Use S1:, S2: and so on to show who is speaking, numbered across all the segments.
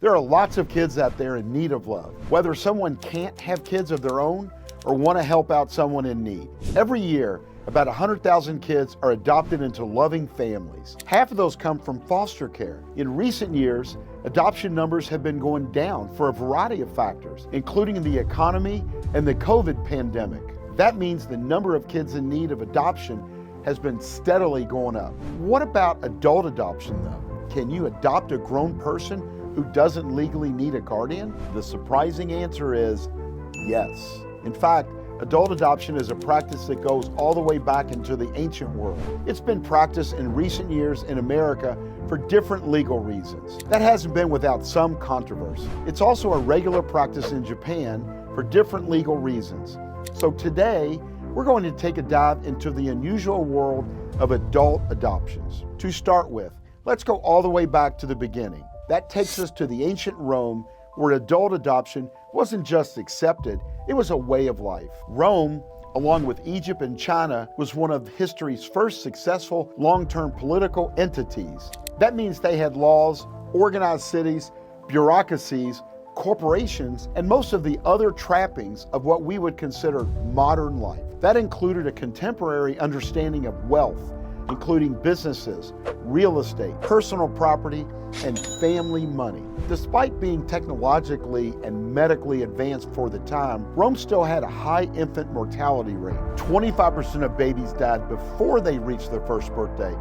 S1: There are lots of kids out there in need of love, whether someone can't have kids of their own or want to help out someone in need. Every year, about 100,000 kids are adopted into loving families. Half of those come from foster care. In recent years, adoption numbers have been going down for a variety of factors, including the economy and the COVID pandemic. That means the number of kids in need of adoption has been steadily going up. What about adult adoption though? Can you adopt a grown person who doesn't legally need a guardian? The surprising answer is yes. In fact, adult adoption is a practice that goes all the way back into the ancient world. It's been practiced in recent years in America for different legal reasons. That hasn't been without some controversy. It's also a regular practice in Japan for different legal reasons. So today, we're going to take a dive into the unusual world of adult adoptions. To start with, let's go all the way back to the beginning. That takes us to the ancient Rome, where adult adoption wasn't just accepted, it was a way of life. Rome, along with Egypt and China, was one of history's first successful long-term political entities. That means they had laws, organized cities, bureaucracies, corporations, and most of the other trappings of what we would consider modern life. That included a contemporary understanding of wealth, including businesses, real estate, personal property, and family money. Despite being technologically and medically advanced for the time, Rome still had a high infant mortality rate. 25% of babies died before they reached their first birthday,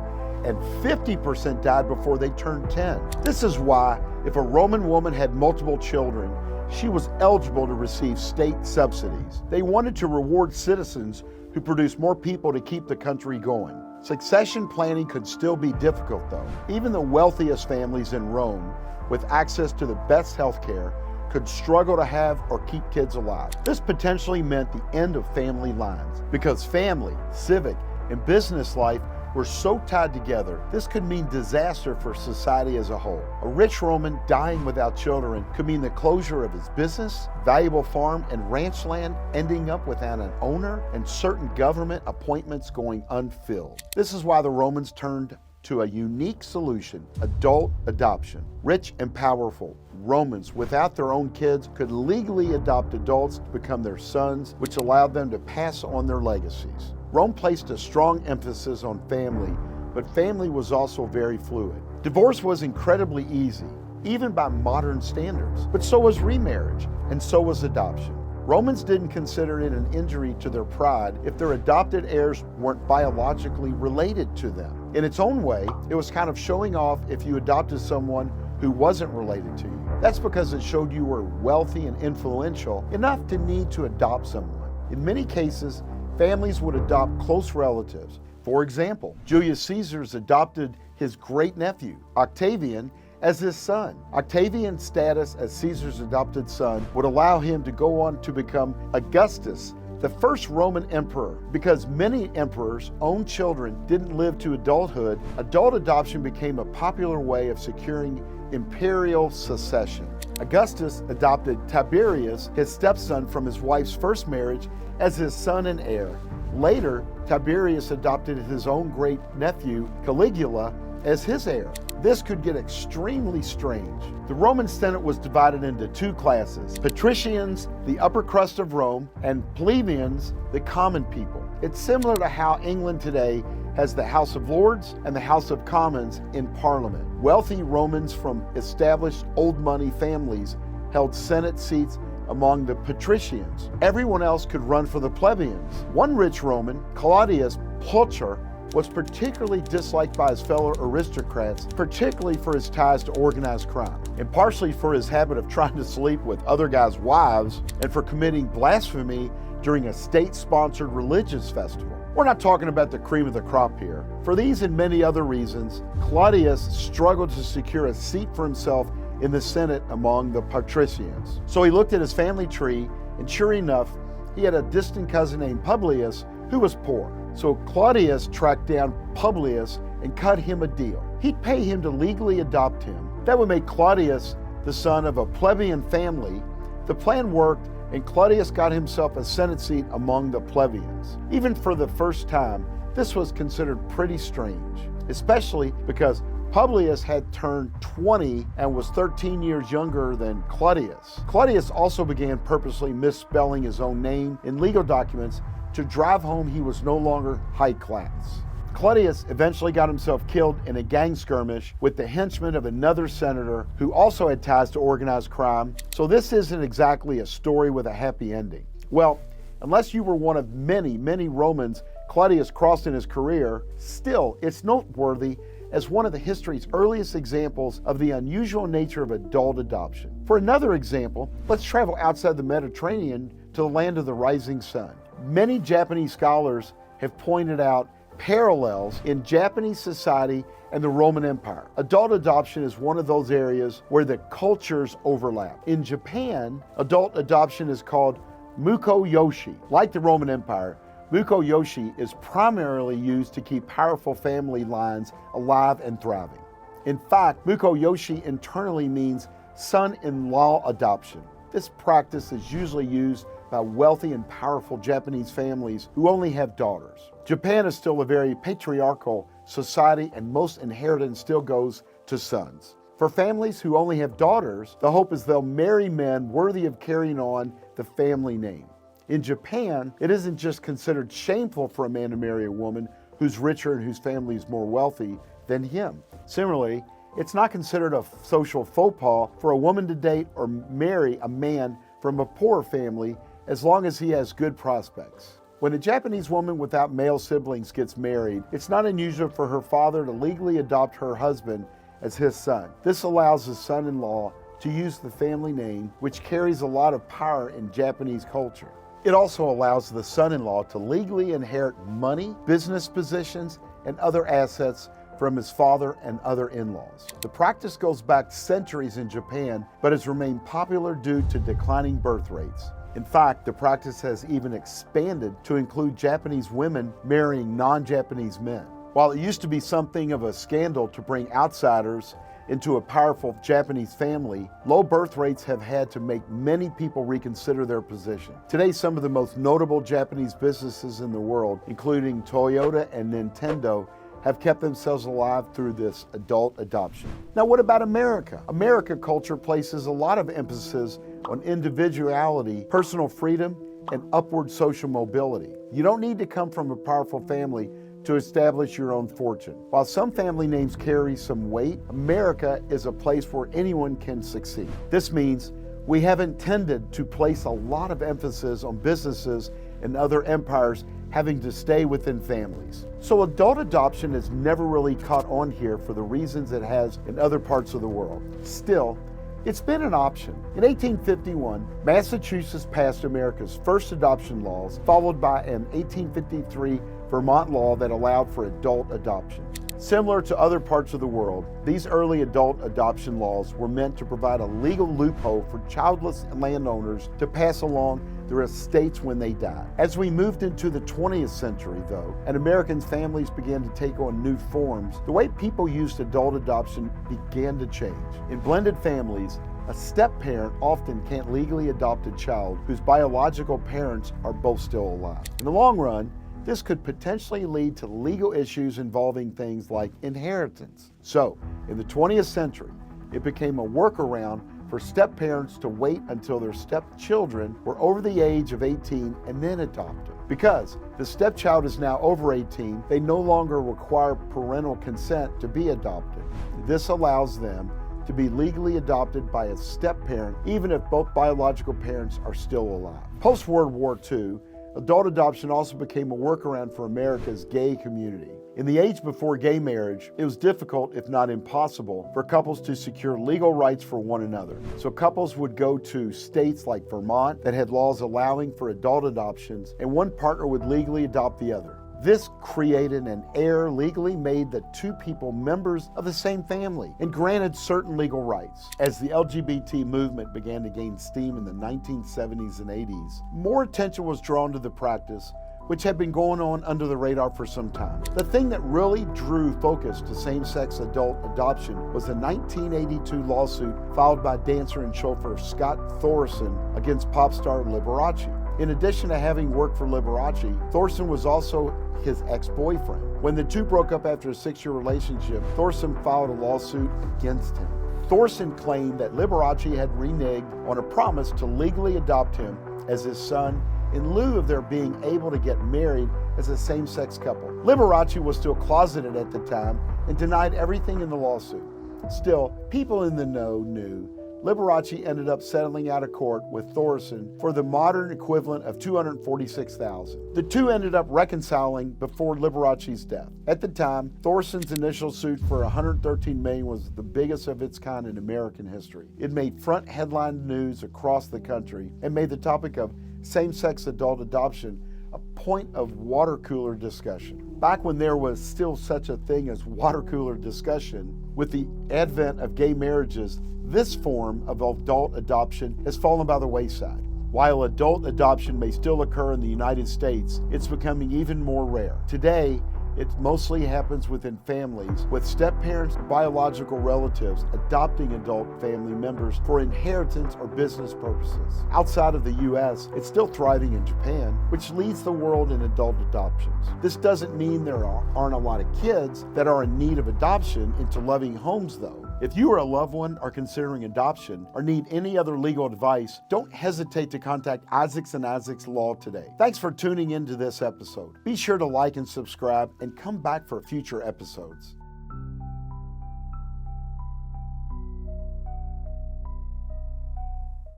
S1: and 50% died before they turned 10. This is why, if a Roman woman had multiple children, she was eligible to receive state subsidies. They wanted to reward citizens who produced more people to keep the country going. Succession planning could still be difficult though. Even the wealthiest families in Rome, with access to the best health care, could struggle to have or keep kids alive. This potentially meant the end of family lines, because family, civic, and business life were so tied together. This could mean disaster for society as a whole. A rich Roman dying without children could mean the closure of his business, valuable farm and ranch land ending up without an owner, and certain government appointments going unfilled. This is why the Romans turned to a unique solution: adult adoption. Rich and powerful Romans without their own kids could legally adopt adults to become their sons, which allowed them to pass on their legacies. Rome placed a strong emphasis on family, but family was also very fluid. Divorce was incredibly easy, even by modern standards, but so was remarriage, and so was adoption. Romans didn't consider it an injury to their pride if their adopted heirs weren't biologically related to them. In its own way, it was kind of showing off if you adopted someone who wasn't related to you. That's because it showed you were wealthy and influential enough to need to adopt someone. In many cases, families would adopt close relatives. For example, Julius Caesar's adopted his great-nephew, Octavian, as his son. Octavian's status as Caesar's adopted son would allow him to go on to become Augustus, the first Roman emperor. Because many emperors' own children didn't live to adulthood, adult adoption became a popular way of securing imperial succession. Augustus adopted Tiberius, his stepson from his wife's first marriage, as his son and heir. Later, Tiberius adopted his own great-nephew, Caligula, as his heir. This could get extremely strange. The Roman Senate was divided into two classes: patricians, the upper crust of Rome, and plebeians, the common people. It's similar to how England today has the House of Lords and the House of Commons in Parliament. Wealthy Romans from established old money families held Senate seats among the patricians. Everyone else could run for the plebeians. One rich Roman, Claudius Pulcher, was particularly disliked by his fellow aristocrats, particularly for his ties to organized crime, and partially for his habit of trying to sleep with other guys' wives, and for committing blasphemy during a state-sponsored religious festival. We're not talking about the cream of the crop here. For these and many other reasons, Claudius struggled to secure a seat for himself in the Senate among the patricians. So he looked at his family tree, and sure enough, he had a distant cousin named Publius who was poor. So Claudius tracked down Publius and cut him a deal. He'd pay him to legally adopt him. That would make Claudius the son of a plebeian family. The plan worked, and Claudius got himself a Senate seat among the plebeians. Even for the first time, this was considered pretty strange, especially because Publius had turned 20 and was 13 years younger than Claudius. Claudius also began purposely misspelling his own name in legal documents to drive home he was no longer high class. Claudius eventually got himself killed in a gang skirmish with the henchmen of another senator who also had ties to organized crime, so this isn't exactly a story with a happy ending. Well, unless you were one of many Romans Claudius crossed in his career, still it's noteworthy as one of the history's earliest examples of the unusual nature of adult adoption. For another example, let's travel outside the Mediterranean to the land of the rising sun. Many Japanese scholars have pointed out parallels in Japanese society and the Roman Empire. Adult adoption is one of those areas where the cultures overlap. In Japan, adult adoption is called mukoyoshi. Like the Roman Empire, mukoyoshi is primarily used to keep powerful family lines alive and thriving. In fact, mukoyoshi internally means son-in-law adoption. This practice is usually used by wealthy and powerful Japanese families who only have daughters. Japan is still a very patriarchal society, and most inheritance still goes to sons. For families who only have daughters, the hope is they'll marry men worthy of carrying on the family name. In Japan, it isn't just considered shameful for a man to marry a woman who's richer and whose family is more wealthy than him. Similarly, it's not considered a social faux pas for a woman to date or marry a man from a poor family as long as he has good prospects. When a Japanese woman without male siblings gets married, it's not unusual for her father to legally adopt her husband as his son. This allows his son-in-law to use the family name, which carries a lot of power in Japanese culture. It also allows the son-in-law to legally inherit money, business positions, and other assets from his father and other in-laws. The practice goes back centuries in Japan, but has remained popular due to declining birth rates. In fact, the practice has even expanded to include Japanese women marrying non-Japanese men. While it used to be something of a scandal to bring outsiders into a powerful Japanese family, low birth rates have had to make many people reconsider their position. Today, some of the most notable Japanese businesses in the world, including Toyota and Nintendo, have kept themselves alive through this adult adoption. Now, what about America? America culture places a lot of emphasis on individuality, personal freedom, and upward social mobility. You don't need to come from a powerful family to establish your own fortune. While some family names carry some weight, America is a place where anyone can succeed. This means we haven't tended to place a lot of emphasis on businesses and other empires having to stay within families. So adult adoption has never really caught on here for the reasons it has in other parts of the world. Still, it's been an option. In 1851, Massachusetts passed America's first adoption laws, followed by an 1853 Vermont law that allowed for adult adoption. Similar to other parts of the world, these early adult adoption laws were meant to provide a legal loophole for childless landowners to pass along their estates when they died. As we moved into the 20th century, though, and American families began to take on new forms, the way people used adult adoption began to change. In blended families, a step-parent often can't legally adopt a child whose biological parents are both still alive. In the long run, this could potentially lead to legal issues involving things like inheritance. So, in the 20th century, it became a workaround for step-parents to wait until their stepchildren were over the age of 18 and then adopt them. Because the stepchild is now over 18, they no longer require parental consent to be adopted. This allows them to be legally adopted by a step-parent, even if both biological parents are still alive. Post-World War II, adult adoption also became a workaround for America's gay community. In the age before gay marriage, it was difficult, if not impossible, for couples to secure legal rights for one another. So couples would go to states like Vermont that had laws allowing for adult adoptions, and one partner would legally adopt the other. This created an heir legally made the two people members of the same family and granted certain legal rights. As the LGBT movement began to gain steam in the 1970s and 80s, more attention was drawn to the practice, which had been going on under the radar for some time. The thing that really drew focus to same-sex adult adoption was a 1982 lawsuit filed by dancer and chauffeur Scott Thorson against pop star Liberace. In addition to having worked for Liberace, Thorson was also his ex-boyfriend. When the two broke up after a 6-year relationship, Thorson filed a lawsuit against him. Thorson claimed that Liberace had reneged on a promise to legally adopt him as his son in lieu of their being able to get married as a same-sex couple. Liberace was still closeted at the time and denied everything in the lawsuit. Still, people in the know knew Liberace ended up settling out of court with Thorson for the modern equivalent of $246,000. The two ended up reconciling before Liberace's death. At the time, Thorson's initial suit for $113 million was the biggest of its kind in American history. It made front headline news across the country and made the topic of same-sex adult adoption a point of water cooler discussion. Back when there was still such a thing as water cooler discussion, with the advent of gay marriages, this form of adult adoption has fallen by the wayside. While adult adoption may still occur in the United States, it's becoming even more rare. Today, it mostly happens within families, with step-parents, biological relatives adopting adult family members for inheritance or business purposes. Outside of the U.S., it's still thriving in Japan, which leads the world in adult adoptions. This doesn't mean there aren't a lot of kids that are in need of adoption into loving homes, though. If you are a loved one or considering adoption or need any other legal advice, don't hesitate to contact Isaacs & Isaacs Law today. Thanks for tuning into this episode. Be sure to like and subscribe and come back for future episodes.